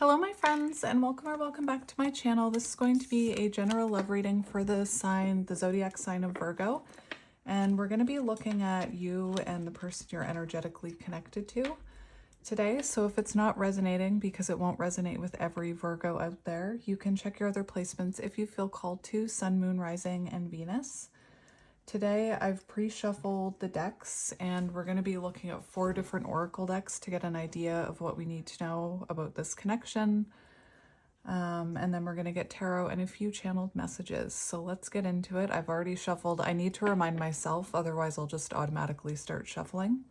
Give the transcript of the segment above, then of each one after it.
Hello my friends, and welcome back to my channel. This is going to be a general love reading for the zodiac sign of Virgo. And we're going to be looking at you and the person you're energetically connected to today. So if it's not resonating, because it won't resonate with every Virgo out there, you can check your other placements if you feel called to: Sun, Moon, Rising, and Venus. Today I've pre-shuffled the decks, and we're going to be looking at 4 different oracle decks to get an idea of what we need to know about this connection. And then we're going to get tarot and a few channeled messages. So let's get into it. I've already shuffled. I need to remind myself, otherwise I'll just automatically start shuffling.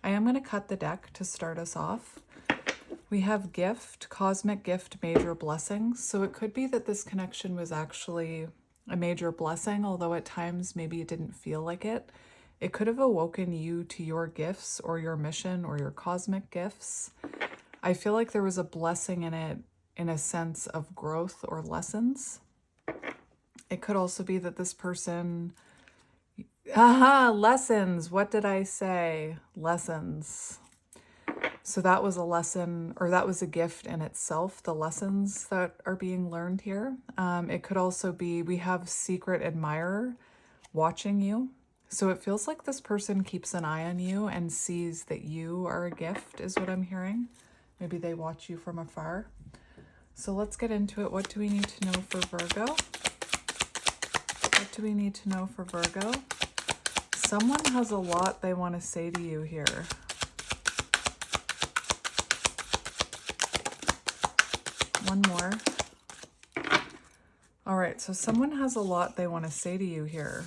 I am going to cut the deck to start us off. We have gift, cosmic gift, major blessing. So it could be that this connection was actually a major blessing, although at times maybe it didn't feel like it. It could have awoken you to your gifts or your mission or your cosmic gifts. I feel like there was a blessing in it, in a sense of growth or lessons. It could also be that this person, lessons. What did I say? Lessons. So that was a lesson, or that was a gift in itself, the lessons that are being learned here. It could also be, we have secret admirer watching you. So it feels like this person keeps an eye on you and sees that you are a gift, is what I'm hearing. Maybe they watch you from afar. So let's get into it. What do we need to know for Virgo? What do we need to know for Virgo? Someone has a lot they want to say to you here. One more. All right, so someone has a lot they want to say to you here.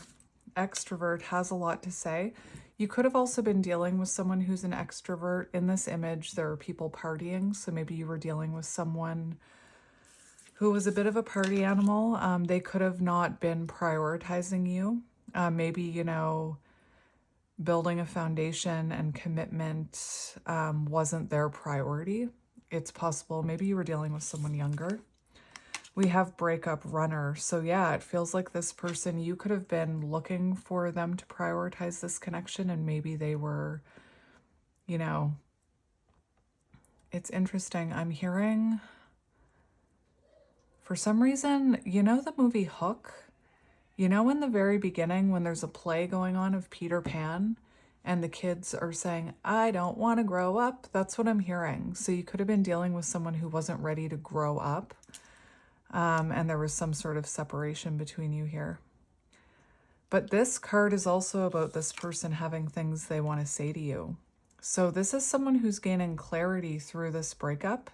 Extrovert has a lot to say. You could have also been dealing with someone who's an extrovert. In this image, there are people partying, so maybe you were dealing with someone who was a bit of a party animal. They could have not been prioritizing you. Maybe, building a foundation and commitment wasn't their priority. It's possible maybe you were dealing with someone younger. We have breakup runner. So yeah, it feels like this person, you could have been looking for them to prioritize this connection, and maybe they were, it's interesting. I'm hearing, for some reason, the movie Hook? In the very beginning when there's a play going on of Peter Pan and the kids are saying, I don't want to grow up. That's what I'm hearing. So you could have been dealing with someone who wasn't ready to grow up. And there was some sort of separation between you here. But this card is also about this person having things they want to say to you. So this is someone who's gaining clarity through this breakup.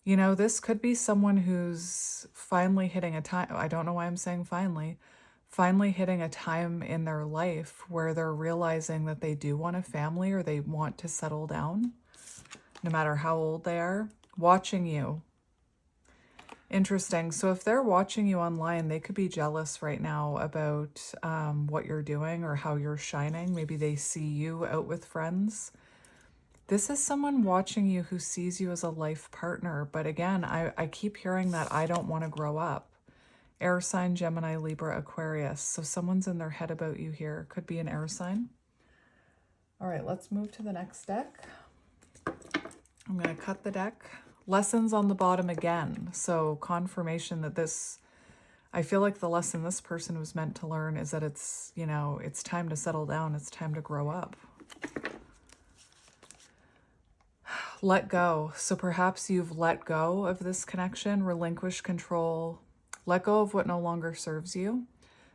This could be someone who's finally hitting a time. I don't know why I'm saying finally hitting a time in their life where they're realizing that they do want a family or they want to settle down, no matter how old they are. Watching you. Interesting. So if they're watching you online, they could be jealous right now about what you're doing or how you're shining. Maybe they see you out with friends. This is someone watching you who sees you as a life partner. But again, I keep hearing that I don't want to grow up. Air sign, Gemini, Libra, Aquarius. So someone's in their head about you here. Could be an air sign. All right, let's move to the next deck. I'm going to cut the deck. Lessons on the bottom again. So confirmation that this, I feel like the lesson this person was meant to learn is that it's, it's time to settle down. It's time to grow up. Let go. So perhaps you've let go of this connection, relinquish control, let go of what no longer serves you.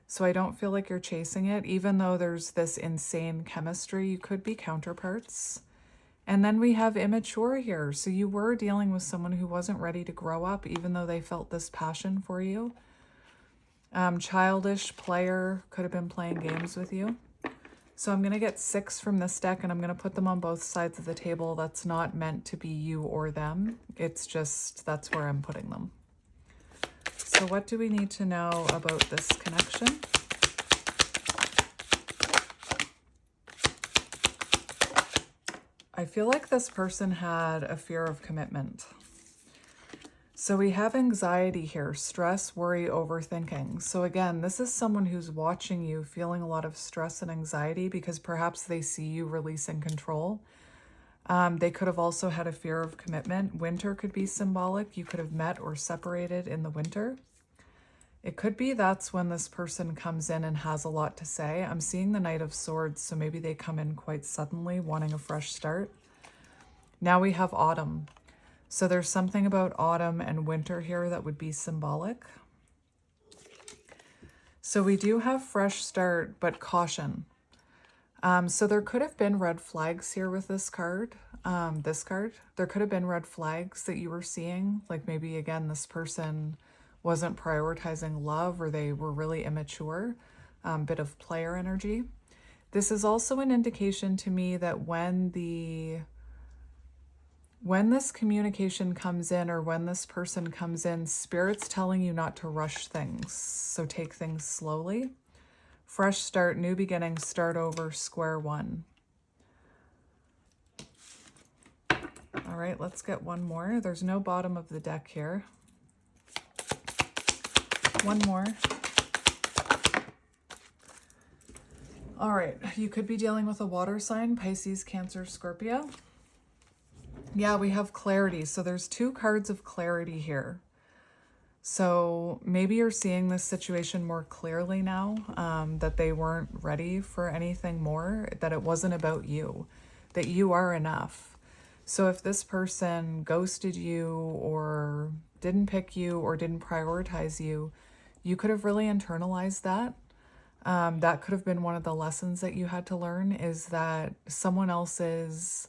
So I don't feel like you're chasing it, even though there's this insane chemistry. You could be counterparts. And then we have immature here. So you were dealing with someone who wasn't ready to grow up, even though they felt this passion for you. Childish player, could have been playing games with you. So I'm going to get 6 from this deck, and I'm going to put them on both sides of the table. That's not meant to be you or them. It's just, that's where I'm putting them. So what do we need to know about this connection? I feel like this person had a fear of commitment. So we have anxiety here, stress, worry, overthinking. So again, this is someone who's watching you feeling a lot of stress and anxiety because perhaps they see you releasing control. They could have also had a fear of commitment. Winter could be symbolic. You could have met or separated in the winter. It could be that's when this person comes in and has a lot to say. I'm seeing the Knight of Swords, so maybe they come in quite suddenly, wanting a fresh start. Now we have autumn. So there's something about autumn and winter here that would be symbolic. So we do have fresh start, but caution. So there could have been red flags here with this card. There could have been red flags that you were seeing. Like maybe, again, this person wasn't prioritizing love, or they were really immature. Bit of player energy. This is also an indication to me that when this communication comes in, or when this person comes in, Spirit's telling you not to rush things. So take things slowly. Fresh start, new beginning, start over, square one. All right, let's get one more. There's no bottom of the deck here. One more. All right, you could be dealing with a water sign, Pisces, Cancer, Scorpio. Yeah, we have clarity. So there's two cards of clarity here. So maybe you're seeing this situation more clearly now, that they weren't ready for anything more, that it wasn't about you, that you are enough. So if this person ghosted you or didn't pick you or didn't prioritize you, you could have really internalized that. That could have been one of the lessons that you had to learn, is that someone else's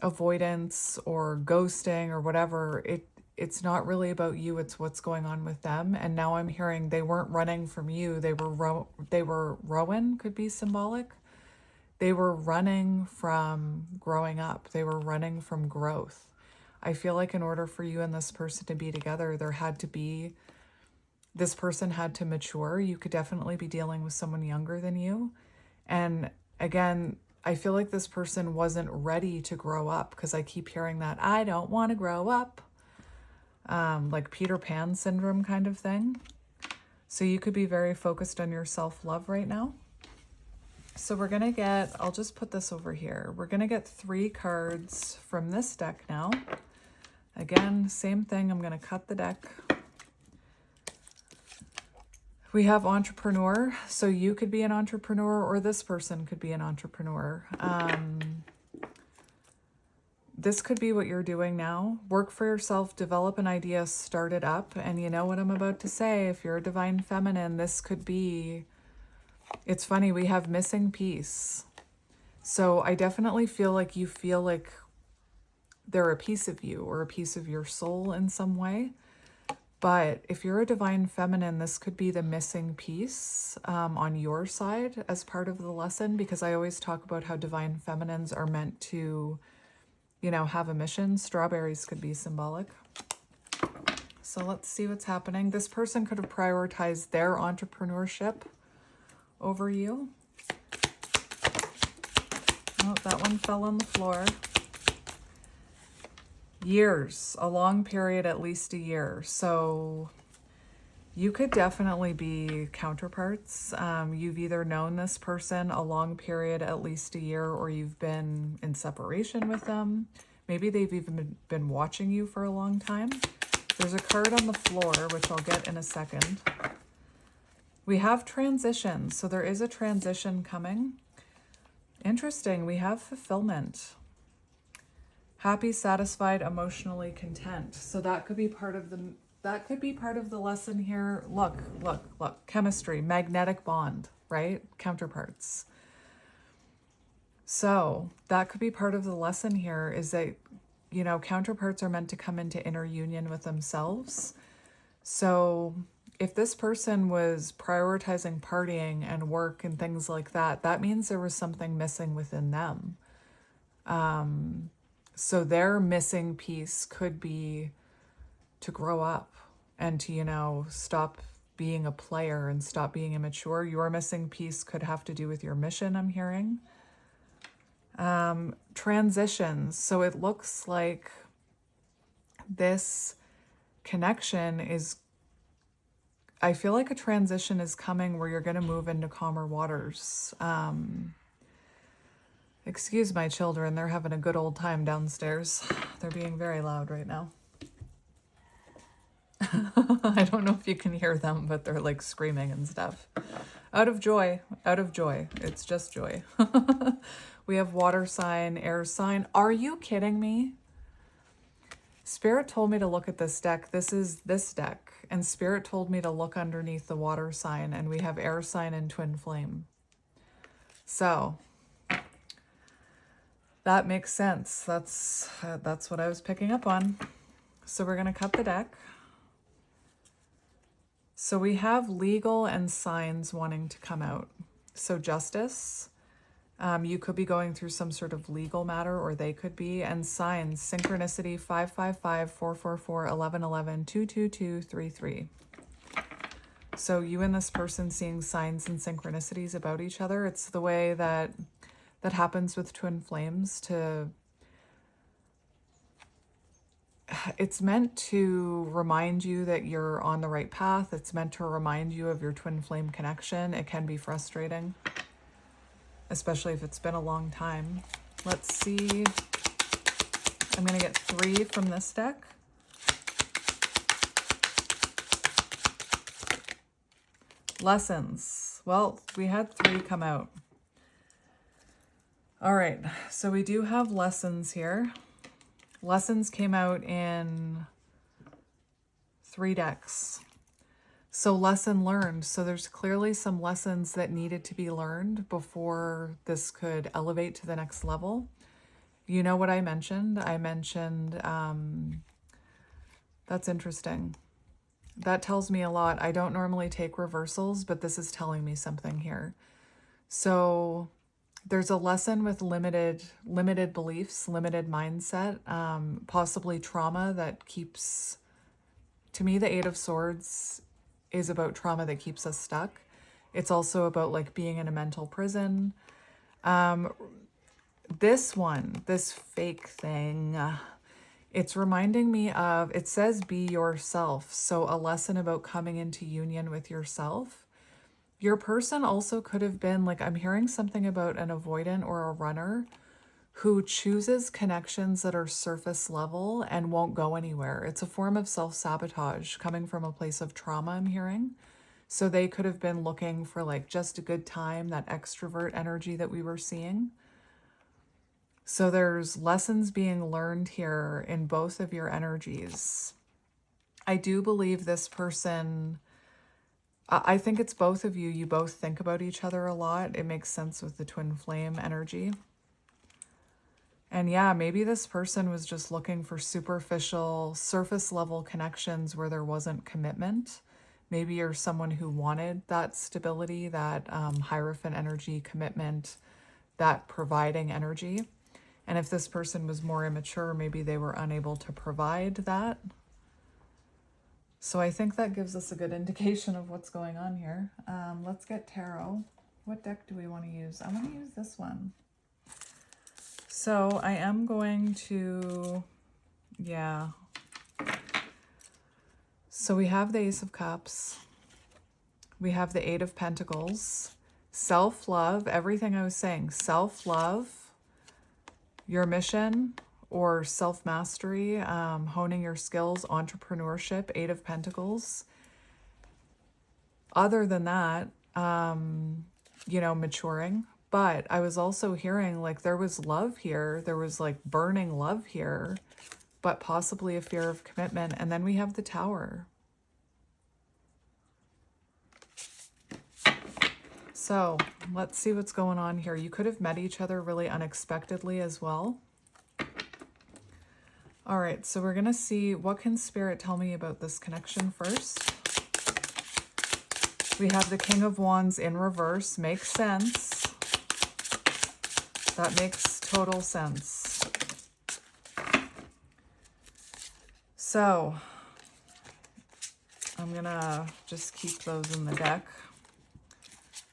avoidance or ghosting or whatever, it's not really about you, it's what's going on with them. And now I'm hearing they weren't running from you, they were rowing, could be symbolic. They were running from growing up, they were running from growth. I feel like in order for you and this person to be together, this person had to mature. You could definitely be dealing with someone younger than you. And again, I feel like this person wasn't ready to grow up, because I keep hearing that, I don't want to grow up. Like Peter Pan syndrome kind of thing. So you could be very focused on your self-love right now. So we're going to get, I'll just put this over here. We're going to get 3 cards from this deck now. Again, same thing. I'm going to cut the deck. We have entrepreneur. So you could be an entrepreneur, or this person could be an entrepreneur. This could be what you're doing now. Work for yourself, develop an idea, start it up. And you know what I'm about to say, if you're a divine feminine, this could be, it's funny, we have missing piece. So I definitely feel like you feel like they're a piece of you or a piece of your soul in some way. But if you're a divine feminine, this could be the missing piece on your side as part of the lesson, because I always talk about how divine feminines are meant to, you know, have a mission. Strawberries could be symbolic. So let's see what's happening. This person could have prioritized their entrepreneurship over you. Oh, that one fell on the floor. Years, a long period, at least a year. So you could definitely be counterparts. You've either known this person a long period, at least a year, or you've been in separation with them. Maybe they've even been watching you for a long time. There's a card on the floor, which I'll get in a second. We have transition. So there is a transition coming. Interesting. We have fulfillment. Happy, satisfied, emotionally content. So that could be part of the lesson here. Look. Chemistry, magnetic bond, right? Counterparts. So that could be part of the lesson here, is that, you know, counterparts are meant to come into inner union with themselves. So if this person was prioritizing partying and work and things like that, that means there was something missing within them. So their missing piece could be to grow up and to, you know, stop being a player and stop being immature. Your missing piece could have to do with your mission, I'm hearing. Transitions. So it looks like this connection is, I feel like a transition is coming where you're going to move into calmer waters. Excuse my children, they're having a good old time downstairs. They're being very loud right now. I don't know if you can hear them, but they're like screaming and stuff. Out of joy, out of joy. It's just joy. We have water sign, air sign. Are you kidding me? Spirit told me to look at this deck. This is this deck. And Spirit told me to look underneath the water sign, and we have air sign and twin flame. So that makes sense. That's what I was picking up on. So we're going to cut the deck. So we have legal and signs wanting to come out. So justice, you could be going through some sort of legal matter, or they could be. And signs, synchronicity 555 444 1111 222 33. So you and this person seeing signs and synchronicities about each other. It's the way that happens with twin flames. It's meant to remind you that you're on the right path. It's meant to remind you of your twin flame connection. It can be frustrating, especially if it's been a long time. Let's see. I'm going to get 3 from this deck. Lessons. Well, we had 3 come out. All right, so we do have lessons here. Lessons came out in 3 decks. So lesson learned. So there's clearly some lessons that needed to be learned before this could elevate to the next level. You know what I mentioned? I mentioned, that's interesting. That tells me a lot. I don't normally take reversals, but this is telling me something here. So there's a lesson with limited beliefs, limited mindset, possibly trauma that keeps, to me, the 8 of Swords is about trauma that keeps us stuck. It's also about like being in a mental prison. This fake thing, it's reminding me of, it says be yourself. So a lesson about coming into union with yourself. Your person also could have been like, I'm hearing something about an avoidant or a runner who chooses connections that are surface level and won't go anywhere. It's a form of self-sabotage coming from a place of trauma, I'm hearing. So they could have been looking for like just a good time, that extrovert energy that we were seeing. So there's lessons being learned here in both of your energies. I do believe this person, I think it's both of you. You both think about each other a lot. It makes sense with the twin flame energy. And yeah, maybe this person was just looking for superficial, surface level connections where there wasn't commitment. Maybe you're someone who wanted that stability, that Hierophant energy, commitment, that providing energy. And if this person was more immature, maybe they were unable to provide that. So I think that gives us a good indication of what's going on here. Let's get tarot. What deck do we want to use? I want to use this one. So I am going to, yeah. So we have the Ace of Cups. We have the 8 of Pentacles. Self-love, everything I was saying. Self-love, your mission or self-mastery, honing your skills, entrepreneurship, 8 of Pentacles. Other than that, you know, maturing. But I was also hearing like there was love here. There was like burning love here, but possibly a fear of commitment. And then we have the Tower. So let's see what's going on here. You could have met each other really unexpectedly as well. All right, so we're going to see what can Spirit tell me about this connection first. We have the King of Wands in reverse. Makes sense. That makes total sense. So I'm going to just keep those in the deck.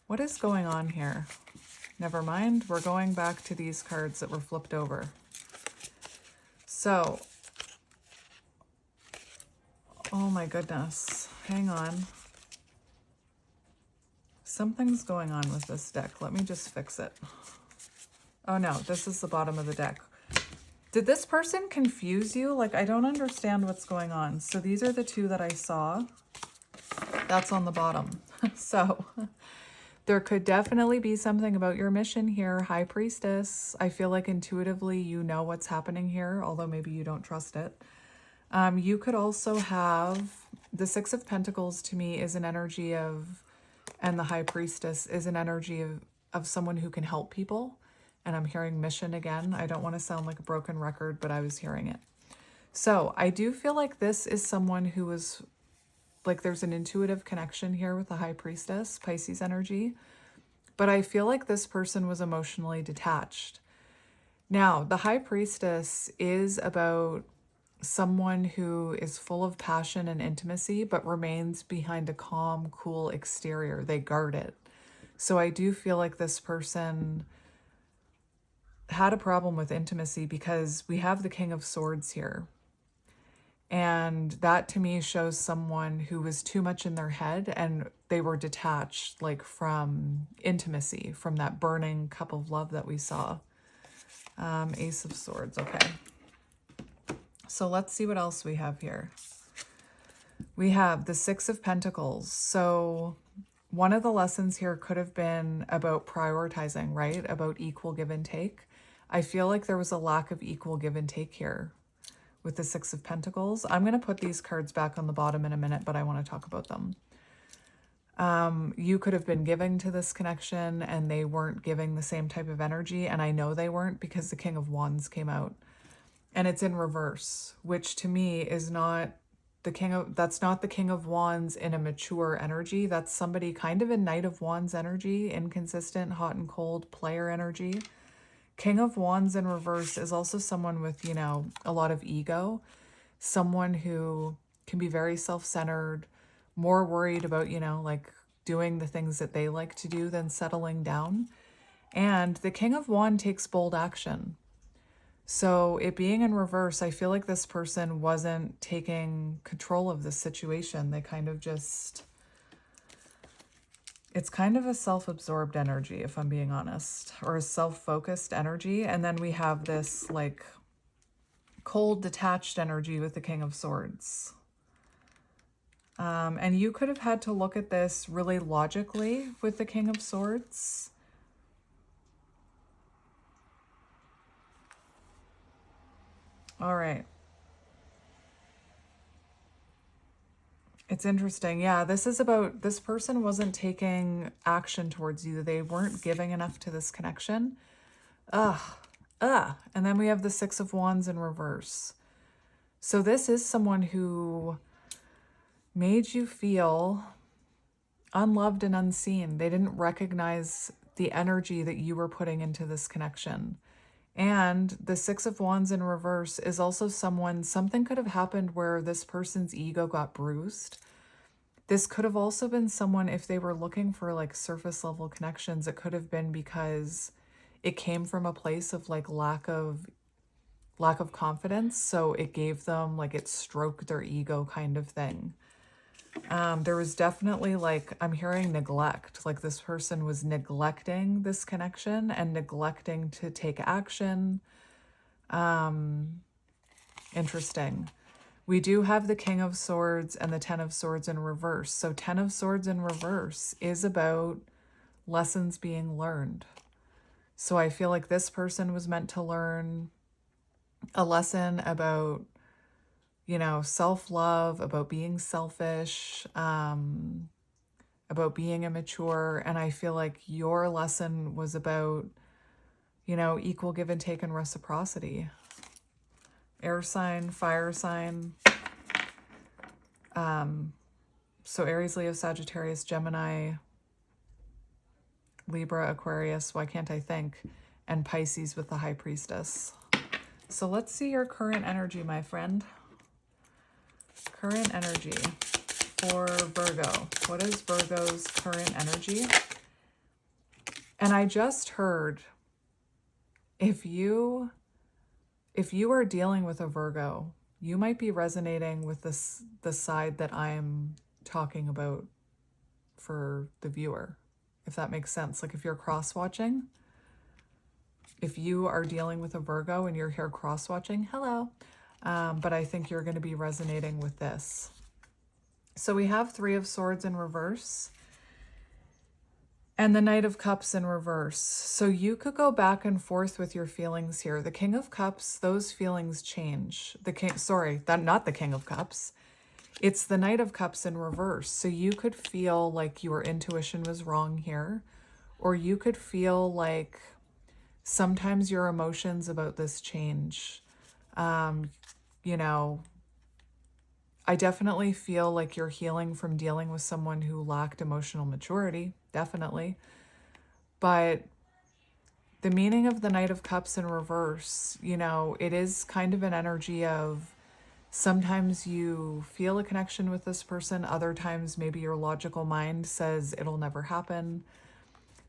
What is going on here? Never mind. We're going back to these cards that were flipped over. So, oh my goodness. Hang on. Something's going on with this deck. Let me just fix it. Oh no, this is the bottom of the deck. Did this person confuse you? Like, I don't understand what's going on. So these are the two that I saw. That's on the bottom. So there could definitely be something about your mission here, High Priestess. I feel like intuitively you know what's happening here, although maybe you don't trust it. You could also have the Six of Pentacles to me is an energy of, and the High Priestess is an energy of someone who can help people. And I'm hearing mission again. I don't want to sound like a broken record, but I was hearing it. So I do feel like this is someone who was, like, there's an intuitive connection here with the High Priestess, Pisces energy. But I feel like this person was emotionally detached. Now, the High Priestess is about someone who is full of passion and intimacy, but remains behind a calm, cool exterior. They guard it. So I do feel like this person had a problem with intimacy because we have the King of Swords here. And that to me shows someone who was too much in their head and they were detached, like, from intimacy, from that burning cup of love that we saw. Ace of Swords, okay. So let's see what else we have here. We have the Six of Pentacles. So one of the lessons here could have been about prioritizing, right? About equal give and take. I feel like there was a lack of equal give and take here with the Six of Pentacles. I'm going to put these cards back on the bottom in a minute, but I want to talk about them. You could have been giving to this connection and they weren't giving the same type of energy. And I know they weren't because the King of Wands came out. And it's in reverse, which to me is not the King of, that's not the King of Wands in a mature energy. That's somebody kind of in Knight of Wands energy, inconsistent, hot and cold, player energy. King of Wands in reverse is also someone with, you know, a lot of ego, someone who can be very self-centered, more worried about, you know, like doing the things that they like to do than settling down. And the King of Wands takes bold action. So it being in reverse, I feel like this person wasn't taking control of the situation. They kind of just, it's kind of a self-absorbed energy, if I'm being honest, or a self-focused energy. And then we have this like cold, detached energy with the King of Swords. And you could have had to look at this really logically with the King of Swords. All right. It's interesting. Yeah, this is about, this person wasn't taking action towards you. They weren't giving enough to this connection. And then we have the Six of Wands in reverse. So this is someone who made you feel unloved and unseen. They didn't recognize the energy that you were putting into this connection. And the Six of Wands in reverse is also someone, something could have happened where this person's ego got bruised. This could have also been someone, if they were looking for like surface level connections, it could have been because it came from a place of like lack of confidence. So it gave them, like, it stroked their ego kind of thing. There was definitely, like, I'm hearing neglect, like this person was neglecting this connection and neglecting to take action. Interesting. We do have the King of Swords and the Ten of Swords in reverse. So Ten of Swords in reverse is about lessons being learned. So I feel like this person was meant to learn a lesson about, you know, self-love, about being selfish, about being immature. And I feel like your lesson was about, you know, equal give and take and reciprocity. Air sign, fire sign. So Aries, Leo, Sagittarius, Gemini, Libra, Aquarius, why can't I think? And Pisces with the High Priestess. So let's see your current energy, my friend. Current energy for Virgo. What is Virgo's current energy? And I just heard, if you are dealing with a Virgo, you might be resonating with the side that I'm talking about for the viewer, if that makes sense. Like if you're cross-watching, If you are dealing with a Virgo and you're here cross-watching, hello. But I think you're going to be resonating with this. So we have Three of Swords in reverse and the Knight of Cups in reverse. So you could go back and forth with your feelings here. The King of Cups, those feelings change. Not the King of Cups. It's the Knight of Cups in reverse. So you could feel like your intuition was wrong here, or you could feel like sometimes your emotions about this change. You know, I definitely feel like you're healing from dealing with someone who lacked emotional maturity, definitely. But the meaning of the Knight of Cups in reverse, you know, it is kind of an energy of sometimes you feel a connection with this person, other times maybe your logical mind says it'll never happen.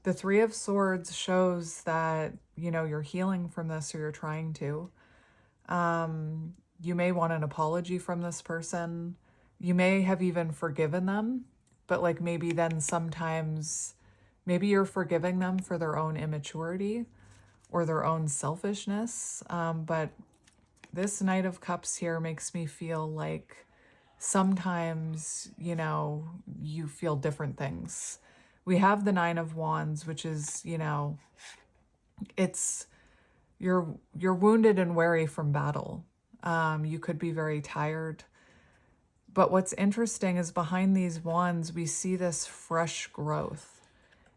The Three of Swords shows that, you know, you're healing from this, or you're trying to. You may want an apology from this person. You may have even forgiven them, but like maybe then sometimes, maybe you're forgiving them for their own immaturity or their own selfishness. But this Knight of Cups here makes me feel like sometimes, you know, you feel different things. We have the Nine of Wands, which is, you know, it's you're wounded and weary from battle. You could be very tired. But what's interesting is behind these wands, we see this fresh growth.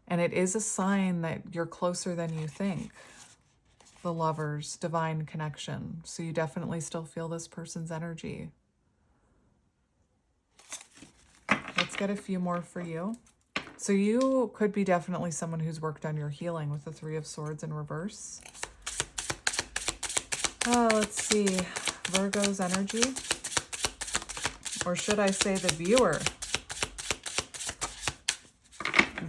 And it is a sign that you're closer than you think. The Lovers, divine connection. So you definitely still feel this person's energy. Let's get a few more for you. So you could be definitely someone who's worked on your healing with the Three of Swords in reverse. Let's see. Virgo's energy. Or should I say the viewer?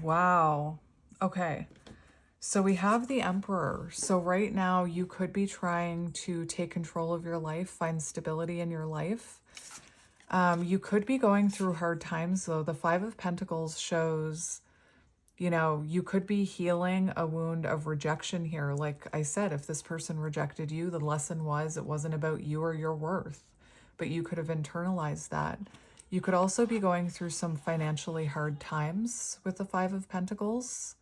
Wow. Okay. So we have the Emperor. So right now you could be trying to take control of your life, find stability in your life. You could be going through hard times though. The Five of Pentacles shows, you know, you could be healing a wound of rejection here. Like I said, if this person rejected you, the lesson was it wasn't about you or your worth, but you could have internalized that. You could also be going through some financially hard times with the Five of Pentacles.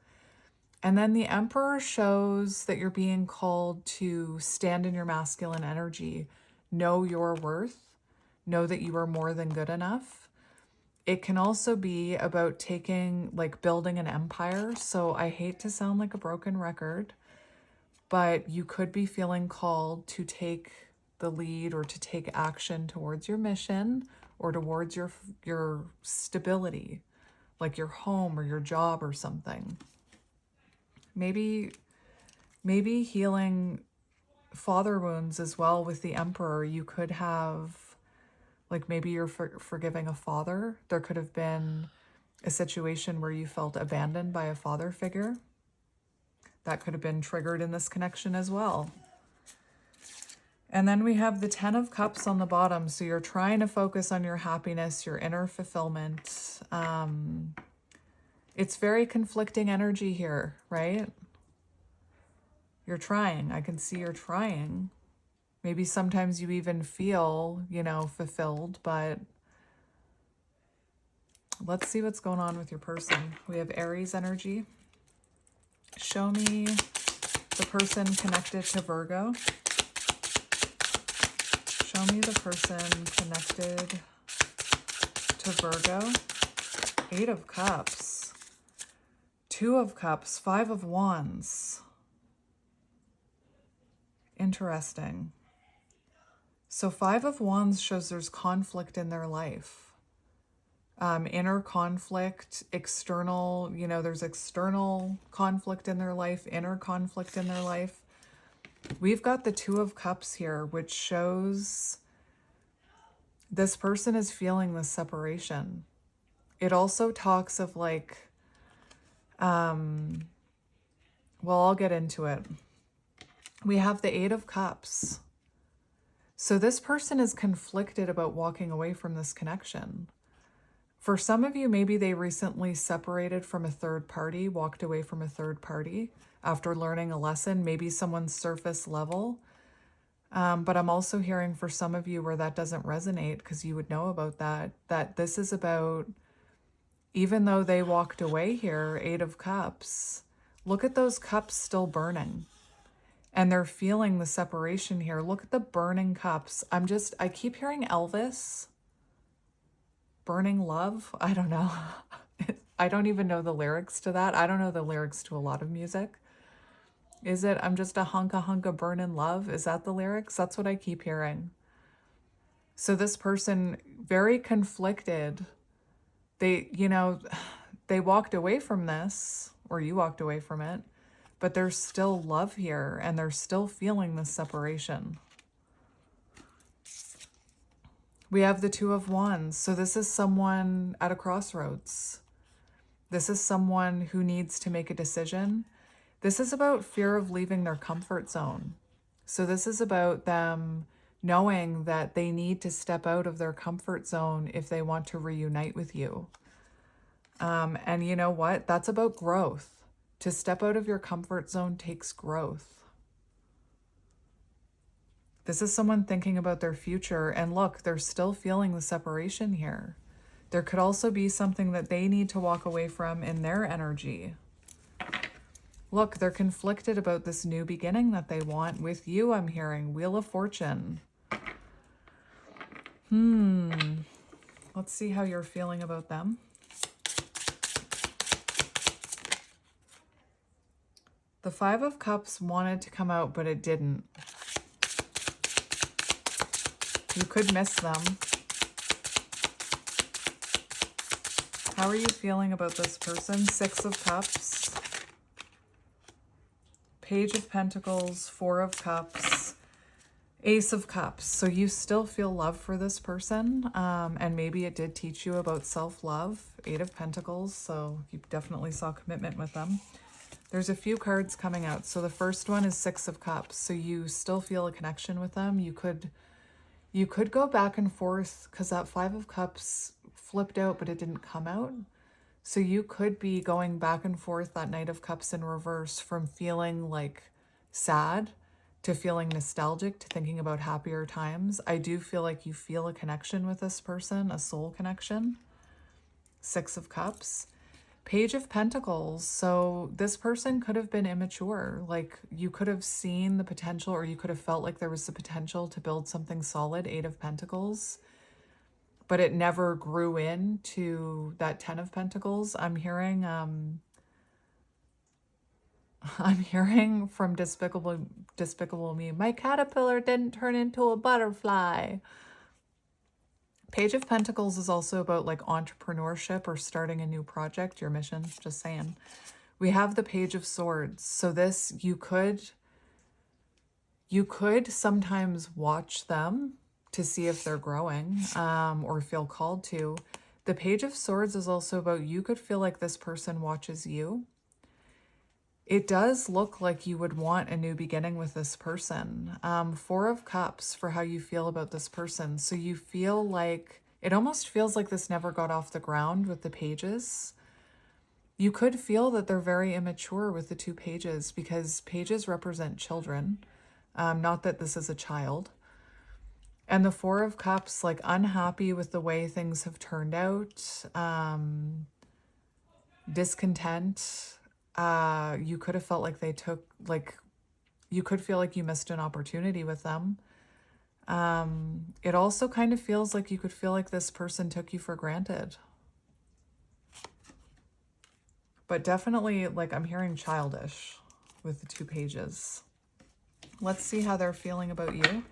And then the Emperor shows that you're being called to stand in your masculine energy, know your worth, know that you are more than good enough. It can also be about building an empire. So I hate to sound like a broken record, but you could be feeling called to take the lead or to take action towards your mission or towards your stability, like your home or your job or something. Maybe healing father wounds as well with the Emperor. You could have, like maybe you're forgiving a father. There could have been a situation where you felt abandoned by a father figure. That could have been triggered in this connection as well. And then we have the Ten of Cups on the bottom. So you're trying to focus on your happiness, your inner fulfillment. It's very conflicting energy here, right? You're trying. I can see you're trying. Maybe sometimes you even feel, you know, fulfilled, but let's see what's going on with your person. We have Aries energy. Show me the person connected to Virgo. Show me the person connected to Virgo. Eight of Cups. Two of Cups. Five of Wands. Interesting. So Five of Wands shows there's conflict in their life. Inner conflict, external, you know, there's external conflict in their life, inner conflict in their life. We've got the Two of Cups here, which shows this person is feeling this separation. It also talks of like, well, I'll get into it. We have the Eight of Cups. So this person is conflicted about walking away from this connection. For some of you, maybe they recently separated from a third party, walked away from a third party after learning a lesson, maybe someone's surface level. But I'm also hearing for some of you where that doesn't resonate, because you would know about that this is about, even though they walked away here, 8 of Cups, look at those cups still burning. And they're feeling the separation here. Look at the burning cups. I keep hearing Elvis, burning love. I don't know. I don't even know the lyrics to that. I don't know the lyrics to a lot of music. Is it, I'm just a hunka burning love? Is that the lyrics? That's what I keep hearing. So this person, very conflicted. They walked away from this, or you walked away from it, but there's still love here, and they're still feeling this separation. We have the 2 of Wands. So this is someone at a crossroads. This is someone who needs to make a decision. This is about fear of leaving their comfort zone. So this is about them knowing that they need to step out of their comfort zone if they want to reunite with you. And you know what? That's about growth. To step out of your comfort zone takes growth. This is someone thinking about their future. And look, they're still feeling the separation here. There could also be something that they need to walk away from in their energy. Look, they're conflicted about this new beginning that they want with you, I'm hearing. Wheel of Fortune. Let's see how you're feeling about them. The 5 of Cups wanted to come out, but it didn't. You could miss them. How are you feeling about this person? 6 of Cups. Page of Pentacles, 4 of Cups, Ace of Cups. So you still feel love for this person, and maybe it did teach you about self-love. 8 of Pentacles, so you definitely saw commitment with them. There's a few cards coming out. So the first one is 6 of Cups. So you still feel a connection with them. You could go back and forth, because that 5 of Cups flipped out, but it didn't come out. So you could be going back and forth, that Knight of Cups in reverse, from feeling like sad to feeling nostalgic to thinking about happier times. I do feel like you feel a connection with this person, a soul connection. 6 of Cups. Page of Pentacles. So this person could have been immature. Like, you could have seen the potential, or you could have felt like there was the potential to build something solid. 8 of Pentacles. But it never grew into that 10 of Pentacles. I'm hearing from Despicable Me, my caterpillar didn't turn into a butterfly. Page of Pentacles is also about like entrepreneurship or starting a new project, your mission, just saying. We have the Page of Swords. So this, you could sometimes watch them to see if they're growing, or feel called to. The Page of Swords is also about, you could feel like this person watches you. It does look like you would want a new beginning with this person. 4 of Cups for how you feel about this person. So you feel like, it almost feels like this never got off the ground with the pages. You could feel that they're very immature with the 2 pages, because pages represent children. Not that this is a child. And the 4 of Cups, like unhappy with the way things have turned out, discontent. You could have felt like they took, like, you could feel like you missed an opportunity with them. It also kind of feels like you could feel like this person took you for granted. But definitely, like, I'm hearing childish with the 2 pages. Let's see how they're feeling about you.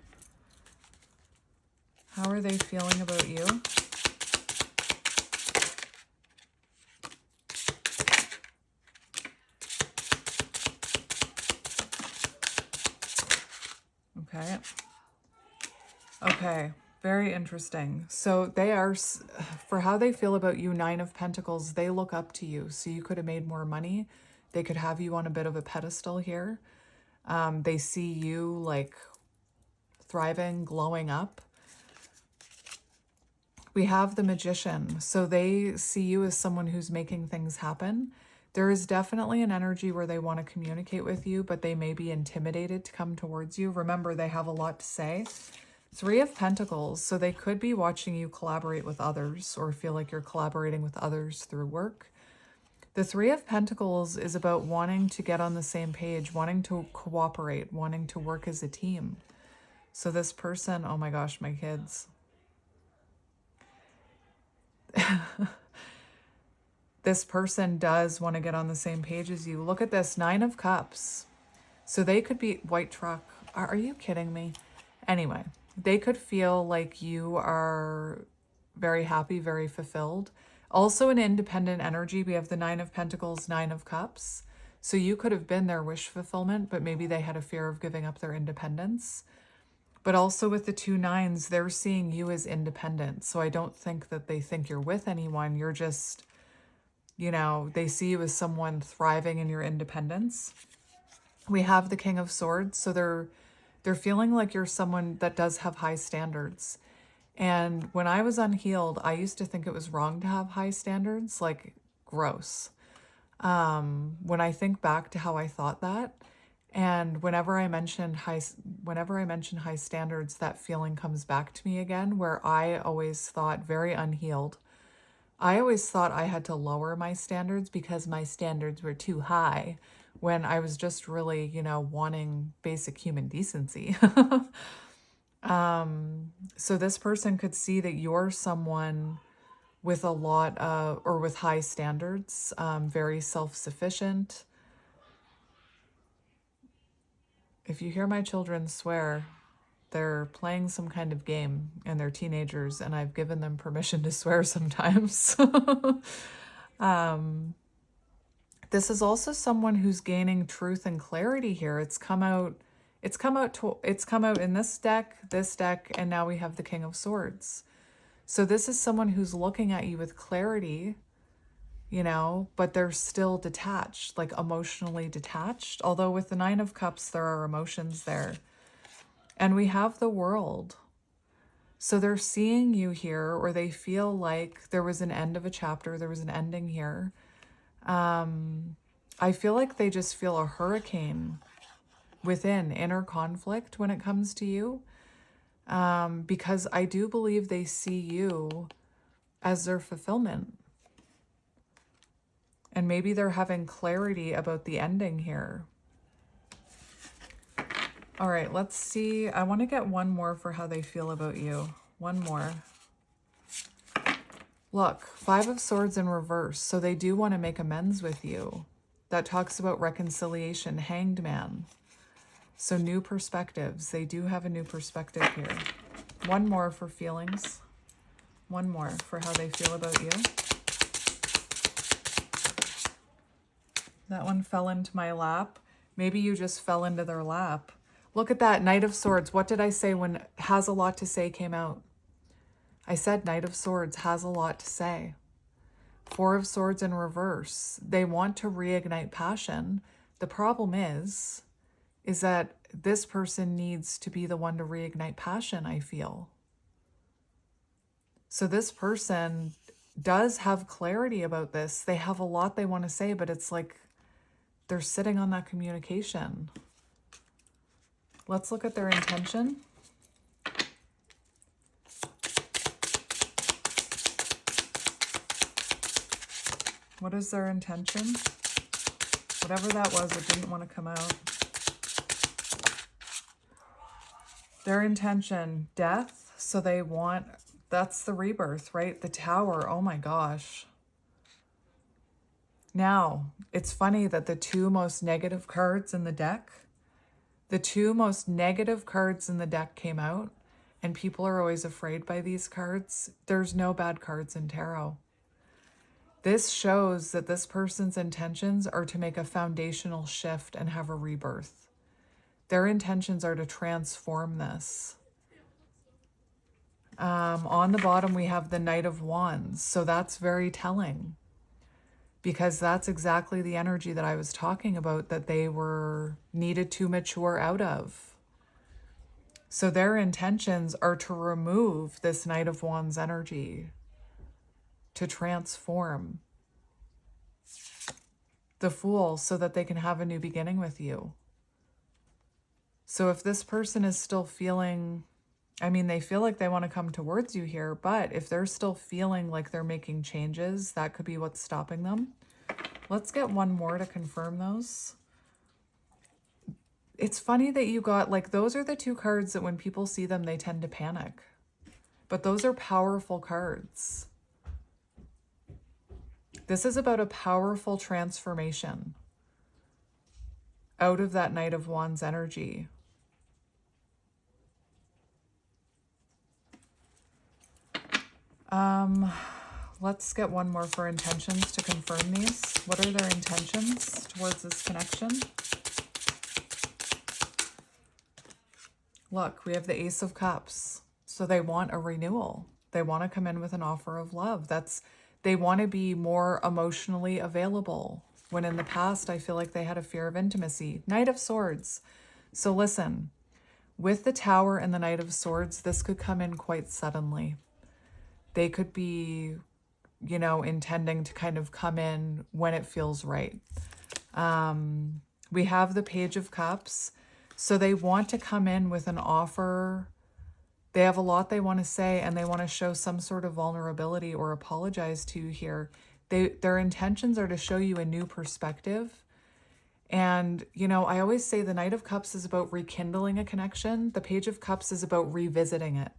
How are they feeling about you? Okay. Okay. Very interesting. So they are, for how they feel about you, 9 of Pentacles, they look up to you. So you could have made more money. They could have you on a bit of a pedestal here. They see you like thriving, glowing up. We have the Magician. So they see you as someone who's making things happen. There is definitely an energy where they want to communicate with you, but they may be intimidated to come towards you. Remember, they have a lot to say. Three of Pentacles. So they could be watching you collaborate with others or feel like you're collaborating with others through work. The Three of Pentacles is about wanting to get on the same page, wanting to cooperate, wanting to work as a team. So this person, oh my gosh, my kids. This person does want to get on the same page as you. Look at this, Nine of Cups. So they could be white truck. Are you kidding me? Anyway, they could feel like you are very happy, very fulfilled. Also an independent energy. We have the Nine of Pentacles, Nine of Cups. So you could have been their wish fulfillment, but maybe they had a fear of giving up their independence. But also with the two nines, they're seeing you as independent. So I don't think that they think you're with anyone. You're just, you know, they see you as someone thriving in your independence. We have the King of Swords. So they're feeling like you're someone that does have high standards. And when I was unhealed, I used to think it was wrong to have high standards, like gross. When I think back to how I thought that, and whenever I mention high standards, that feeling comes back to me again, where I always thought, very unhealed, I always thought I had to lower my standards because my standards were too high, when I was just really, you know, wanting basic human decency. So this person could see that you're someone with a lot of, or with high standards, very self-sufficient. If you hear my children swear, they're playing some kind of game and they're teenagers, and I've given them permission to swear sometimes. This is also someone who's gaining truth and clarity here. It's come out in this deck, and now we have the King of Swords. So this is someone who's looking at you with clarity, you know, but they're still detached, like emotionally detached. Although with the Nine of Cups, there are emotions there. And we have the World. So they're seeing you here, or they feel like there was an end of a chapter, there was an ending here. I feel like they just feel a hurricane within, inner conflict when it comes to you. Because I do believe they see you as their fulfillment. And maybe they're having clarity about the ending here. All right, let's see. I want to get one more for how they feel about you. One more. Look, Five of Swords in reverse. So they do want to make amends with you. That talks about reconciliation, Hanged Man. So new perspectives. They do have a new perspective here. One more for feelings. One more for how they feel about you. That one fell into my lap. Maybe you just fell into their lap. Look at that, Knight of Swords. What did I say when has a lot to say came out? I said Knight of Swords has a lot to say. Four of Swords in reverse. They want to reignite passion. The problem is that this person needs to be the one to reignite passion, I feel. So this person does have clarity about this. They have a lot they want to say, but it's like they're sitting on that communication. Let's look at their intention. What is their intention? Whatever that was, it didn't want to come out. Their intention, death. So they want, that's the rebirth, right? The Tower. Oh my gosh. Now, it's funny that the two most negative cards in the deck, came out, and people are always afraid by these cards. There's no bad cards in tarot. This shows that this person's intentions are to make a foundational shift and have a rebirth. Their intentions are to transform this. On the bottom, we have the Knight of Wands. So that's very telling, because that's exactly the energy that I was talking about that they were needed to mature out of. So their intentions are to remove this Knight of Wands energy, to transform the Fool so that they can have a new beginning with you. So if this person is still feeling, I mean, they feel like they want to come towards you here, but if they're still feeling like they're making changes, that could be what's stopping them. Let's get one more to confirm those. It's funny that you got, like, those are the two cards that when people see them, they tend to panic. But those are powerful cards. This is about a powerful transformation out of that Knight of Wands energy. Let's get one more for intentions to confirm these. What are their intentions towards this connection? Look, we have the Ace of Cups. So they want a renewal. They want to come in with an offer of love. They want to be more emotionally available. When in the past, I feel like they had a fear of intimacy. Knight of Swords. So listen, with the Tower and the Knight of Swords, this could come in quite suddenly. They could be, you know, intending to kind of come in when it feels right. We have the Page of Cups. So they want to come in with an offer. They have a lot they want to say, and they want to show some sort of vulnerability or apologize to you here. Their intentions are to show you a new perspective. And, you know, I always say the Knight of Cups is about rekindling a connection. The Page of Cups is about revisiting it.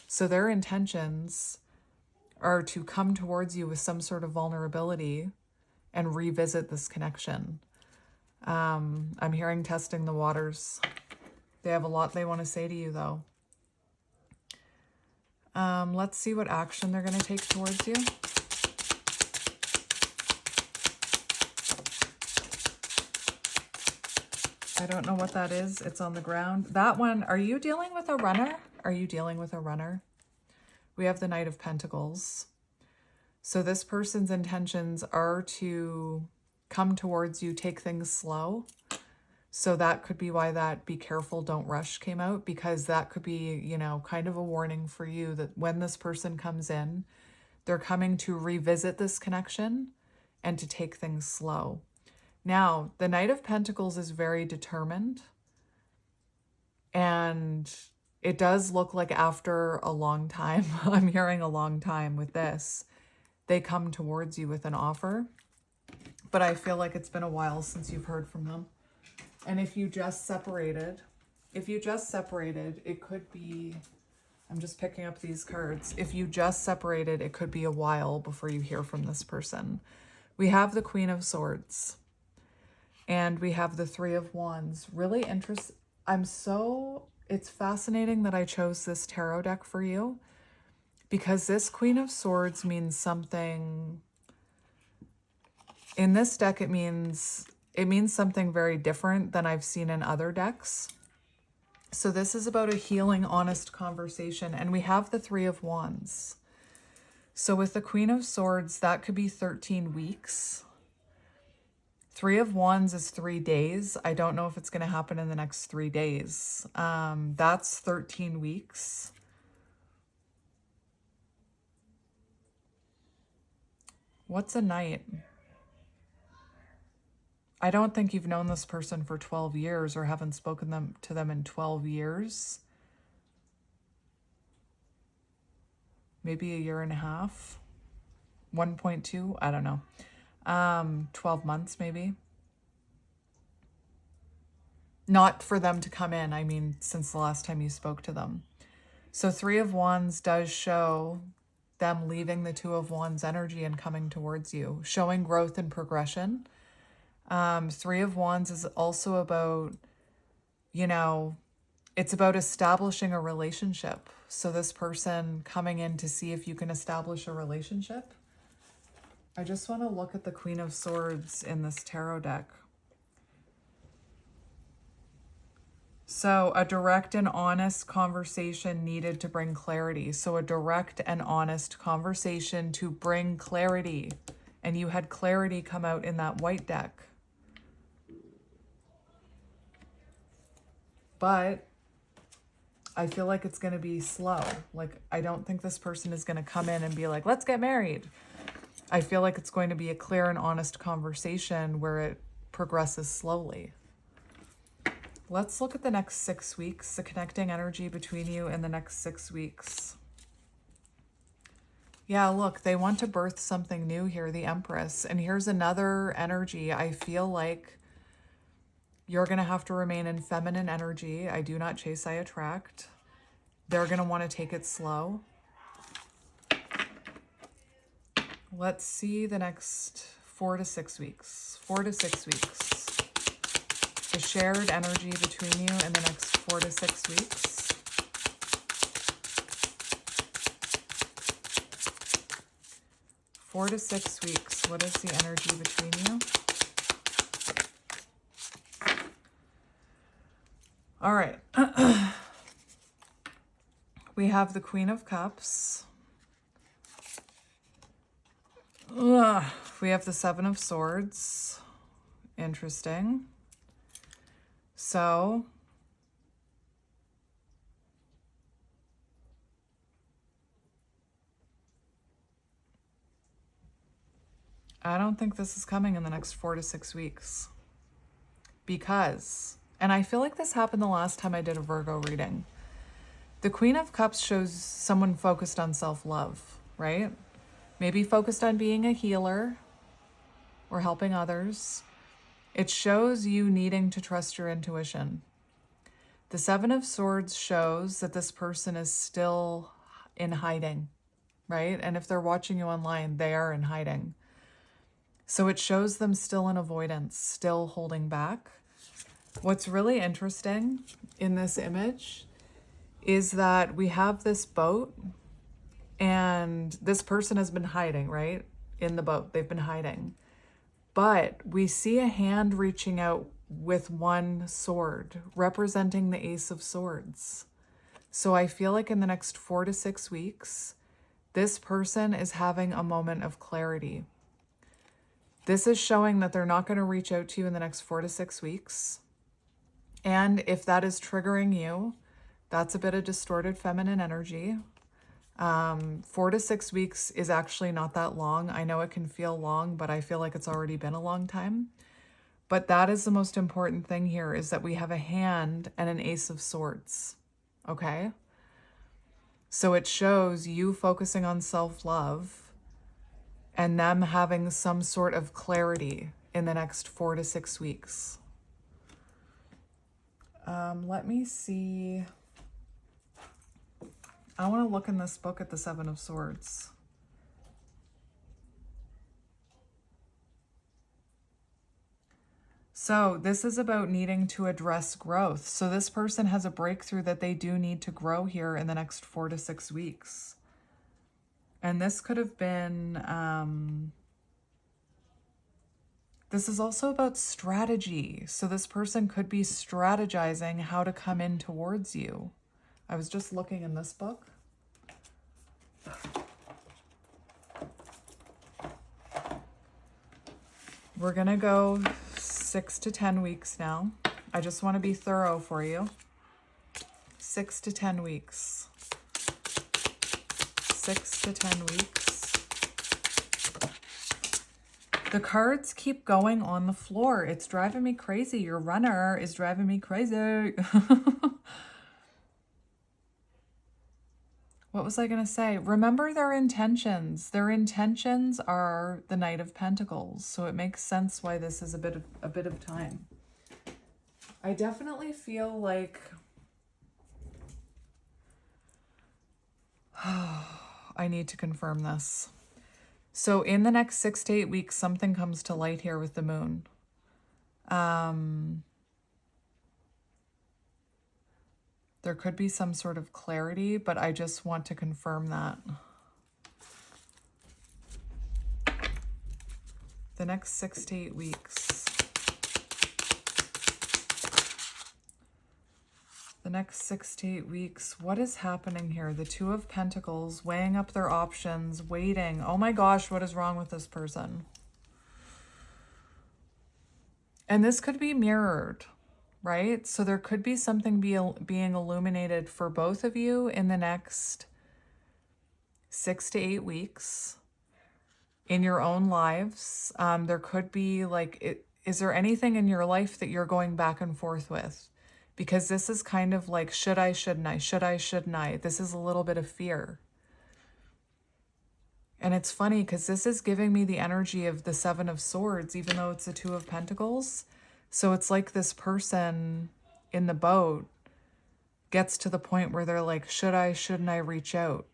So their intentions are to come towards you with some sort of vulnerability and revisit this connection. I'm hearing testing the waters. They have a lot they want to say to you, though. Let's see what action they're going to take towards you. I don't know what that is. It's on the ground. That one, are you dealing with a runner? Are you dealing with a runner? We have the Knight of Pentacles. So this person's intentions are to come towards you, take things slow. So that could be why that be careful, don't rush came out, because that could be, you know, kind of a warning for you that when this person comes in, they're coming to revisit this connection and to take things slow. Now, the Knight of Pentacles is very determined, and it does look like after a long time, I'm hearing a long time with this, they come towards you with an offer. But I feel like it's been a while since you've heard from them. And if you just separated, it could be, I'm just picking up these cards. If you just separated, it could be a while before you hear from this person. We have the Queen of Swords. And we have the Three of Wands. Really interesting. It's fascinating that I chose this tarot deck for you, because this Queen of Swords means something. In this deck, it means something very different than I've seen in other decks. So this is about a healing, honest conversation. And we have the Three of Wands. So with the Queen of Swords, that could be 13 weeks. Three of Wands is 3 days. I don't know if it's going to happen in the next 3 days. That's 13 weeks. What's a Knight? I don't think you've known this person for 12 years or haven't spoken to them in 12 years. Maybe a year and a half. 1.2, I don't know. 12 months maybe. Not for them to come in, I mean, since the last time you spoke to them. So Three of Wands does show them leaving the Two of Wands energy and coming towards you, showing growth and progression. Three of Wands is also about, you know, it's about establishing a relationship. So this person coming in to see if you can establish a relationship. I just want to look at the Queen of Swords in this tarot deck. So a direct and honest conversation needed to bring clarity. So a direct and honest conversation to bring clarity. And you had clarity come out in that white deck. But I feel like it's going to be slow. Like, I don't think this person is going to come in and be like, let's get married. I feel like it's going to be a clear and honest conversation where it progresses slowly. Let's look at the next 6 weeks, the connecting energy between you in the next 6 weeks. Yeah, look, they want to birth something new here, the Empress. And here's another energy. I feel like you're going to have to remain in feminine energy. I do not chase, I attract. They're going to want to take it slow. Let's see the next 4 to 6 weeks. 4 to 6 weeks. The shared energy between you in the next 4 to 6 weeks. Four to 6 weeks. What is the energy between you? All right. We have the Queen of Cups. We have the Seven of Swords. Interesting. So, I don't think this is coming in the next 4 to 6 weeks. Because, and I feel like this happened the last time I did a Virgo reading. The Queen of Cups shows someone focused on self-love, right? Maybe focused on being a healer or helping others. It shows you needing to trust your intuition. The Seven of Swords shows that this person is still in hiding, right? And if they're watching you online, they are in hiding. So it shows them still in avoidance, still holding back. What's really interesting in this image is that we have this boat and this person has been hiding, right? In the boat, they've been hiding. But we see a hand reaching out with one sword, representing the Ace of Swords. So I feel like in the next 4 to 6 weeks, this person is having a moment of clarity. This is showing that they're not going to reach out to you in the next 4 to 6 weeks. And if that is triggering you, that's a bit of distorted feminine energy. 4 to 6 weeks is actually not that long. I know it can feel long, but I feel like it's already been a long time. But that is the most important thing here, is that we have a hand and an Ace of Swords, okay? So it shows you focusing on self-love and them having some sort of clarity in the next 4 to 6 weeks. Let me see. I want to look in this book at the Seven of Swords. So this is about needing to address growth. So this person has a breakthrough that they do need to grow here in the next 4 to 6 weeks. And this could have been, this is also about strategy. So this person could be strategizing how to come in towards you. I was just looking in this book. We're going to go 6 to 10 weeks now. I just want to be thorough for you. 6 to 10 weeks. 6 to 10 weeks. The cards keep going on the floor. It's driving me crazy. Your runner is driving me crazy. What was I going to say? Remember their intentions. Their intentions are the Knight of Pentacles. So it makes sense why this is a bit of time. I definitely feel like I need to confirm this. So in the next 6 to 8 weeks, something comes to light here with the moon. There could be some sort of clarity, but I just want to confirm that. The next 6 to 8 weeks. The next 6 to 8 weeks. What is happening here? The Two of Pentacles, weighing up their options, waiting. Oh my gosh, what is wrong with this person? And this could be mirrored, right? So there could be something being illuminated for both of you in the next 6 to 8 weeks in your own lives. There could be like, is there anything in your life that you're going back and forth with? Because this is kind of like, should I, shouldn't I? Should I, shouldn't I? This is a little bit of fear. And it's funny because this is giving me the energy of the Seven of Swords, even though it's the Two of Pentacles. So it's like this person in the boat gets to the point where they're like, should I, shouldn't I reach out?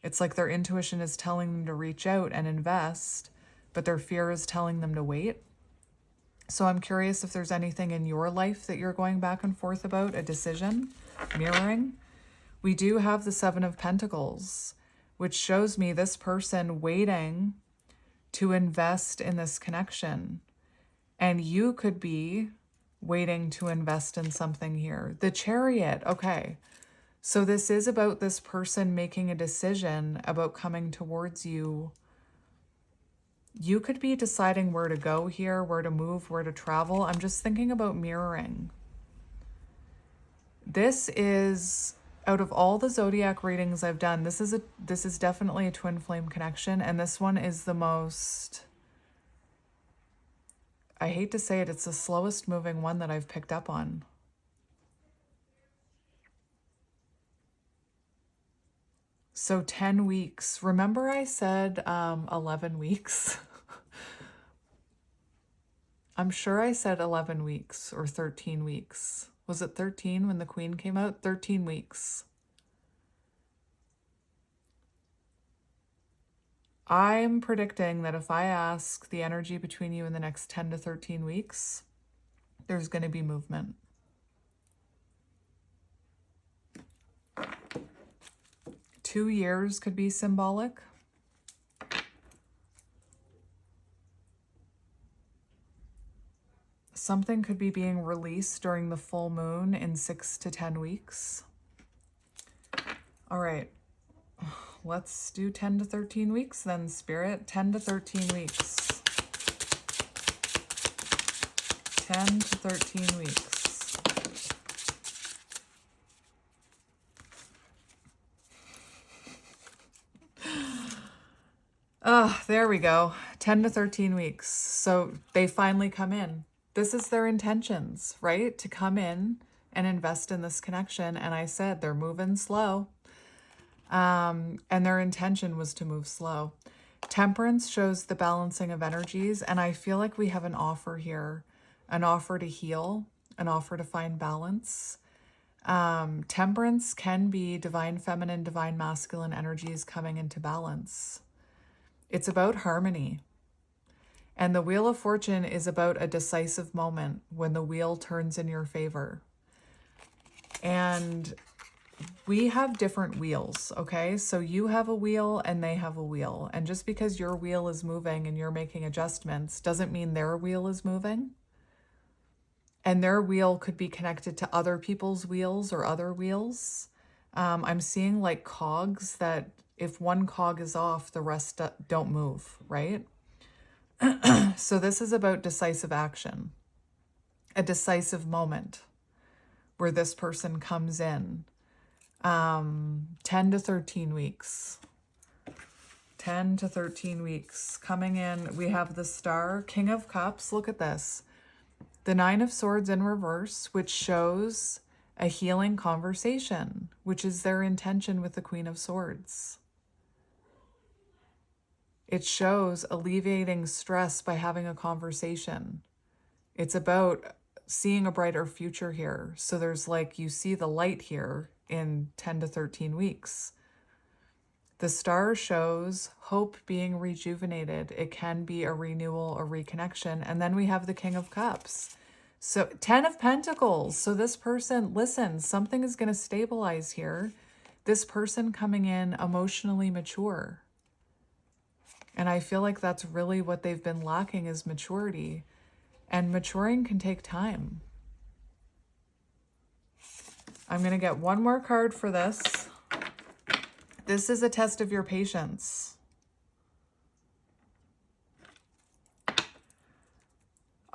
It's like their intuition is telling them to reach out and invest, but their fear is telling them to wait. So I'm curious if there's anything in your life that you're going back and forth about, a decision, mirroring. We do have the Seven of Pentacles, which shows me this person waiting to invest in this connection. And you could be waiting to invest in something here. The Chariot, okay. So this is about this person making a decision about coming towards you. You could be deciding where to go here, where to move, where to travel. I'm just thinking about mirroring. This is, out of all the zodiac readings I've done, this is definitely a twin flame connection, and this one is the most, I hate to say it, it's the slowest moving one that I've picked up on. So 10 weeks. Remember I said 11 weeks? I'm sure I said 11 weeks or 13 weeks. Was it 13 when the Queen came out? 13 weeks. I'm predicting that if I ask the energy between you in the next 10 to 13 weeks, there's going to be movement. Two years could be symbolic. Something could be being released during the full moon in 6 to 10 weeks. All right, let's do 10 to 13 weeks then, Spirit. 10 to 13 weeks. 10 to 13 weeks. Oh, there we go. 10 to 13 weeks. So they finally come in. This is their intentions, right? To come in and invest in this connection. And I said they're moving slow. And their intention was to move slow. Temperance shows the balancing of energies. And I feel like we have an offer here, an offer to heal, an offer to find balance. Temperance can be divine feminine, divine masculine energies coming into balance. It's about harmony. And the Wheel of Fortune is about a decisive moment when the wheel turns in your favor. And we have different wheels, okay? So you have a wheel and they have a wheel. And just because your wheel is moving and you're making adjustments doesn't mean their wheel is moving. And their wheel could be connected to other people's wheels or other wheels. I'm seeing like cogs that if one cog is off, the rest don't move, right? So this is about decisive action, a decisive moment where this person comes in. 10 to 13 weeks. 10 to 13 weeks. Coming in, we have the Star, King of Cups. Look at this. The Nine of Swords in reverse, which shows a healing conversation, which is their intention with the Queen of Swords. It shows alleviating stress by having a conversation. It's about seeing a brighter future here. So there's like, you see the light here in 10 to 13 weeks. The Star shows hope being rejuvenated. It can be a renewal, a reconnection. And then we have the King of Cups. So 10 of Pentacles. So this person, listen, something is going to stabilize here. This person coming in emotionally mature. And I feel like that's really what they've been lacking is maturity. And maturing can take time. I'm going to get one more card for this. This is a test of your patience.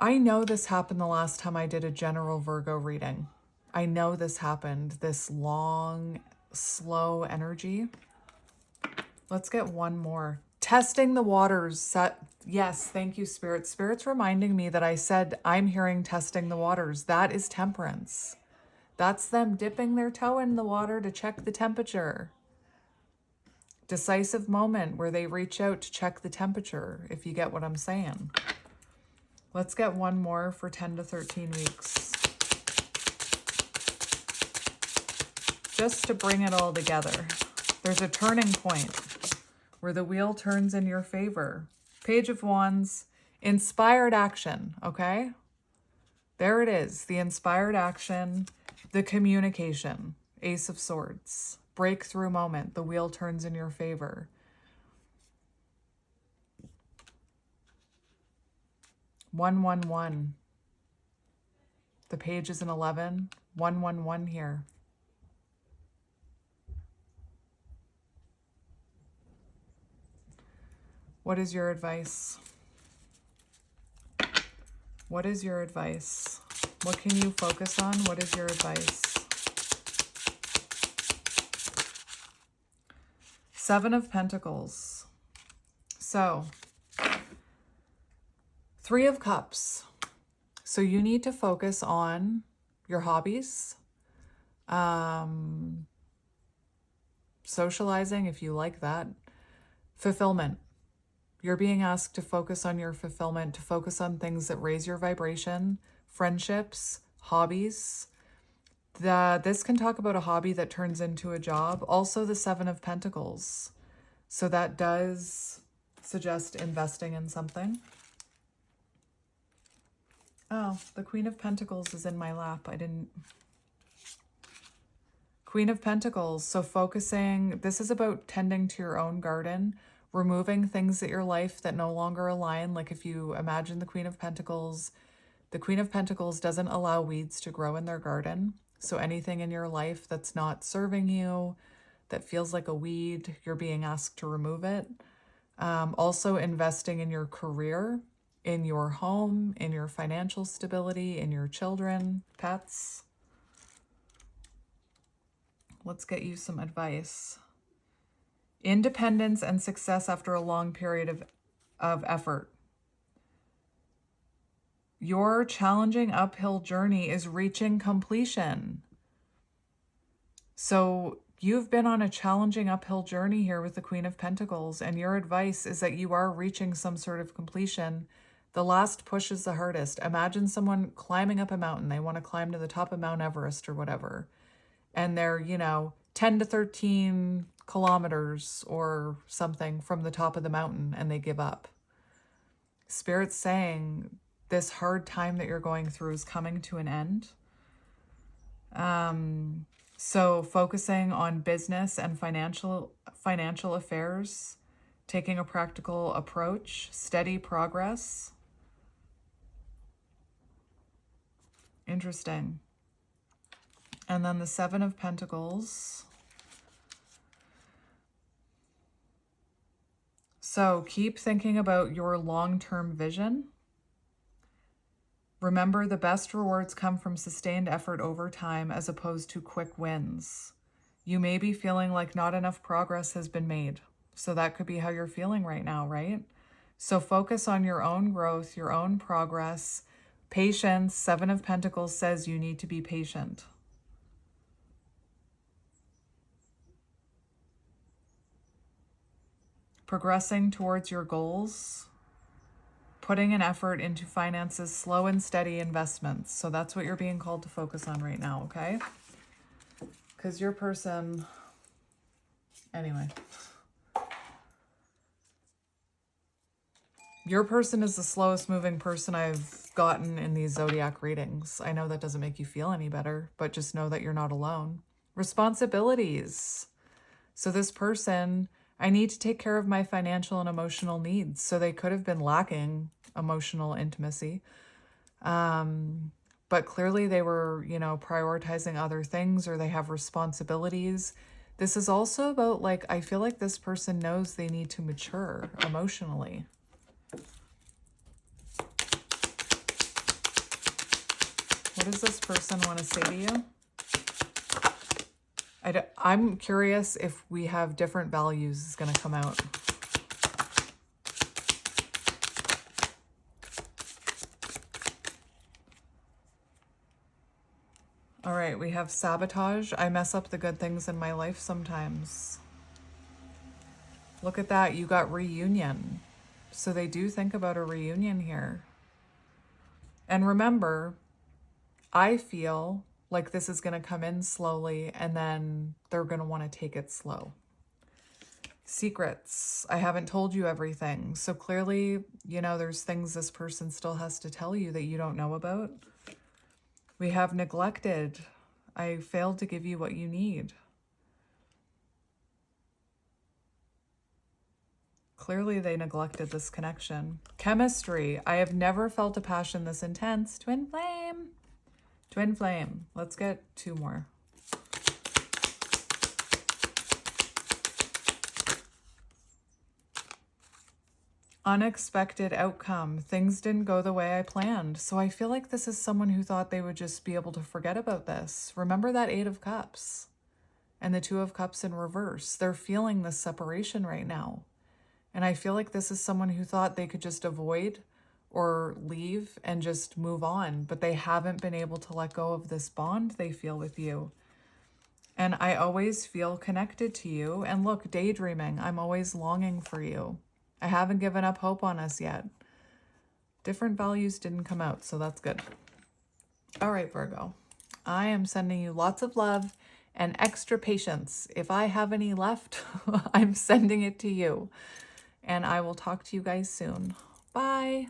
I know this happened the last time I did a general Virgo reading. I know this happened, this long, slow energy. Let's get one more. Testing the waters. Yes, thank you, Spirit. Spirit's reminding me that I said I'm hearing testing the waters. That is temperance. That's them dipping their toe in the water to check the temperature. Decisive moment where they reach out to check the temperature, if you get what I'm saying. Let's get one more for 10 to 13 weeks. Just to bring it all together. There's a turning point where the wheel turns in your favor. Page of Wands, inspired action, okay? There it is, the inspired action, the communication, Ace of Swords, breakthrough moment, the wheel turns in your favor. 111. The page is an 11. 111 here. What is your advice? What is your advice? What can you focus on? What is your advice? 7 of Pentacles. So, 3 of Cups. So you need to focus on your hobbies, socializing if you like that, fulfillment. You're being asked to focus on your fulfillment, to focus on things that raise your vibration, friendships, hobbies. This can talk about a hobby that turns into a job. Also the 7 of Pentacles. So that does suggest investing in something. Oh, the Queen of Pentacles is in my lap. Queen of Pentacles. So focusing, this is about tending to your own garden, removing things in your life that no longer align. Like if you imagine the Queen of Pentacles doesn't allow weeds to grow in their garden. So anything in your life that's not serving you, that feels like a weed, you're being asked to remove it. Also investing in your career, in your home, in your financial stability, in your children, pets. Let's get you some advice. Independence and success after a long period of effort. Your challenging uphill journey is reaching completion. So you've been on a challenging uphill journey here with the Queen of Pentacles, and your advice is that you are reaching some sort of completion. The last push is the hardest. Imagine someone climbing up a mountain. They want to climb to the top of Mount Everest or whatever. And they're, 10 to 13 kilometers or something from the top of the mountain, and they give up. Spirit's saying this hard time that you're going through is coming to an end. So focusing on business and financial affairs, taking a practical approach, steady progress. Interesting. And then the 7 of Pentacles. So keep thinking about your long-term vision. Remember, the best rewards come from sustained effort over time as opposed to quick wins. You may be feeling like not enough progress has been made. So that could be how you're feeling right now, right? So focus on your own growth, your own progress. Patience. 7 of Pentacles says you need to be patient. Progressing towards your goals. Putting an effort into finances, slow and steady investments. So that's what you're being called to focus on right now, okay? Because your person, anyway. Your person is the slowest moving person I've gotten in these zodiac readings. I know that doesn't make you feel any better, but just know that you're not alone. Responsibilities. So this person, I need to take care of my financial and emotional needs. So they could have been lacking emotional intimacy. But clearly they were, prioritizing other things, or they have responsibilities. This is also about, I feel like this person knows they need to mature emotionally. What does this person want to say to you? I'm curious if we have different values is going to come out. All right, we have sabotage. I mess up the good things in my life sometimes. Look at that. You got reunion. So they do think about a reunion here. And remember, I feel like this is going to come in slowly and then they're going to want to take it slow. Secrets. I haven't told you everything. So clearly, you know, there's things this person still has to tell you that you don't know about. We have neglected. I failed to give you what you need. Clearly, they neglected this connection. Chemistry. I have never felt a passion this intense. Twin flame. Twin flame. Let's get 2 more. Unexpected outcome. Things didn't go the way I planned. So I feel like this is someone who thought they would just be able to forget about this. Remember that 8 of Cups and the 2 of Cups in reverse. They're feeling this separation right now. And I feel like this is someone who thought they could just avoid or leave and just move on, but they haven't been able to let go of this bond they feel with you. And I always feel connected to you. And look, daydreaming, I'm always longing for you. I haven't given up hope on us yet. Different values didn't come out, so that's good. All right, Virgo. I am sending you lots of love and extra patience. If I have any left, I'm sending it to you. And I will talk to you guys soon. Bye.